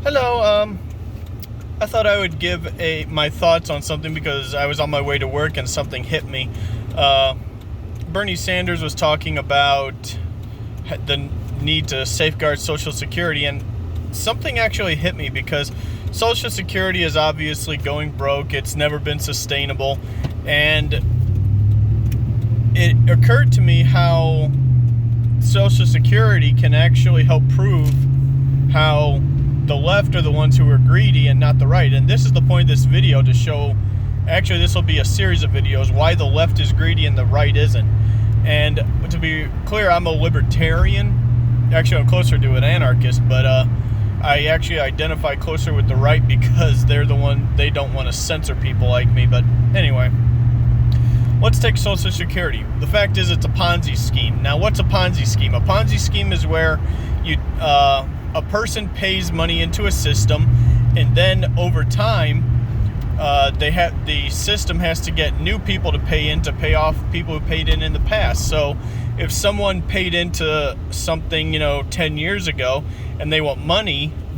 Hello. I thought I would give my thoughts on something because I was on my way to work and something hit me. Bernie Sanders was talking about the need to safeguard Social Security, and something actually hit me because Social Security is obviously going broke. It's never been sustainable, and it occurred to me how Social Security can actually help prove how the left are the ones who are greedy and not the right. And this is the point of this video, to show, actually this will be a series of videos, why the left is greedy and the right isn't. And to be clear, I'm a libertarian. Actually, I'm closer to an anarchist, but I actually identify closer with the right because they're the one, they don't want to censor people like me. But anyway, let's take Social Security. The fact is, it's a Ponzi scheme. Now, what's a Ponzi scheme? A Ponzi scheme is where a person pays money into a system, and then over time, the system has to get new people to pay in to pay off people who paid in the past. So, if someone paid into something, 10 years ago, and they want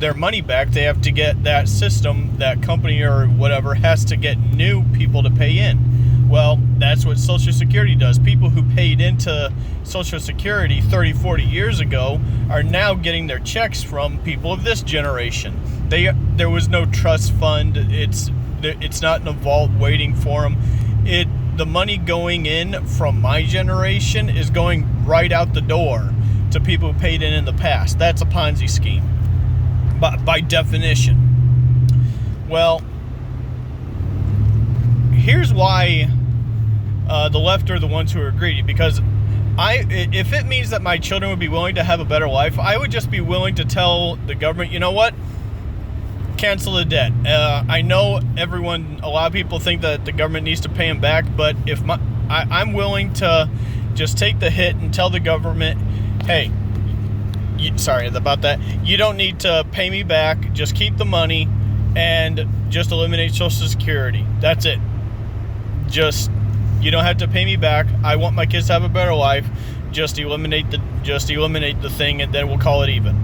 their money back, they have to get that system, that company or whatever, has to get new people to pay in. Well, that's what Social Security does. People who paid into Social Security 30, 40 years ago are now getting their checks from people of this generation. There was no trust fund. It's not in a vault waiting for them. The money going in from my generation is going right out the door to people who paid in the past. That's a Ponzi scheme, by definition. Well, here's why the left are the ones who are greedy, because if it means that my children would be willing to have a better life, I would just be willing to tell the government, you know what, cancel the debt. I know a lot of people think that the government needs to pay them back, but I'm willing to just take the hit and tell the government, hey, sorry about that, you don't need to pay me back, just keep the money and just eliminate Social Security. That's it. You don't have to pay me back. I want my kids to have a better life. Just eliminate the thing, and then we'll call it even.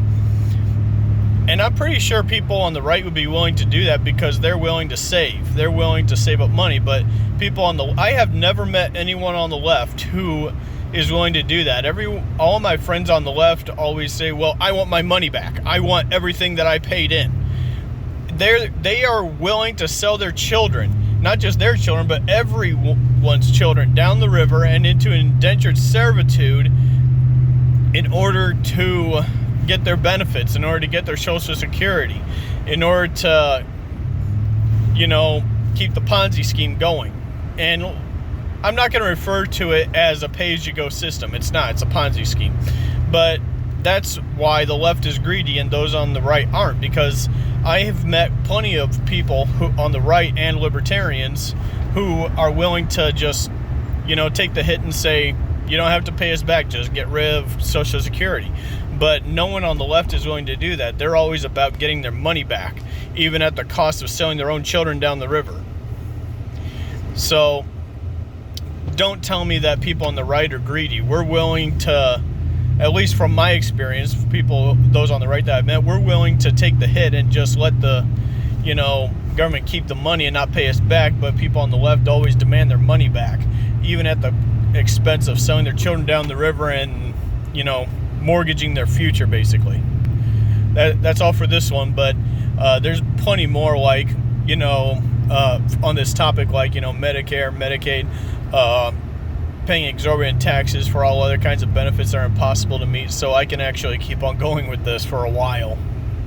And I'm pretty sure people on the right would be willing to do that because they're willing to save. They're willing to save up money. But I have never met anyone on the left who is willing to do that. All my friends on the left always say, well, I want my money back. I want everything that I paid in. They are willing to sell their children, not just their children, but everyone's children, down the river and into indentured servitude in order to get their benefits, in order to get their Social Security, in order to, keep the Ponzi scheme going. And I'm not going to refer to it as a pay-as-you-go system. It's not. It's a Ponzi scheme. But that's why the left is greedy and those on the right aren't, because I have met plenty of people who on the right and libertarians who are willing to just, take the hit and say, you don't have to pay us back, just get rid of Social Security. But no one on the left is willing to do that. They're always about getting their money back, even at the cost of selling their own children down the river. So don't tell me that people on the right are greedy. We're willing to, at least from my experience, those on the right that I've met, we're willing to take the hit and just let the, government keep the money and not pay us back. But people on the left always demand their money back, even at the expense of selling their children down the river and, mortgaging their future, basically. That's all for this one, but there's plenty more, like, on this topic, like, Medicare, Medicaid, paying exorbitant taxes for all other kinds of benefits that are impossible to meet, so I can actually keep on going with this for a while.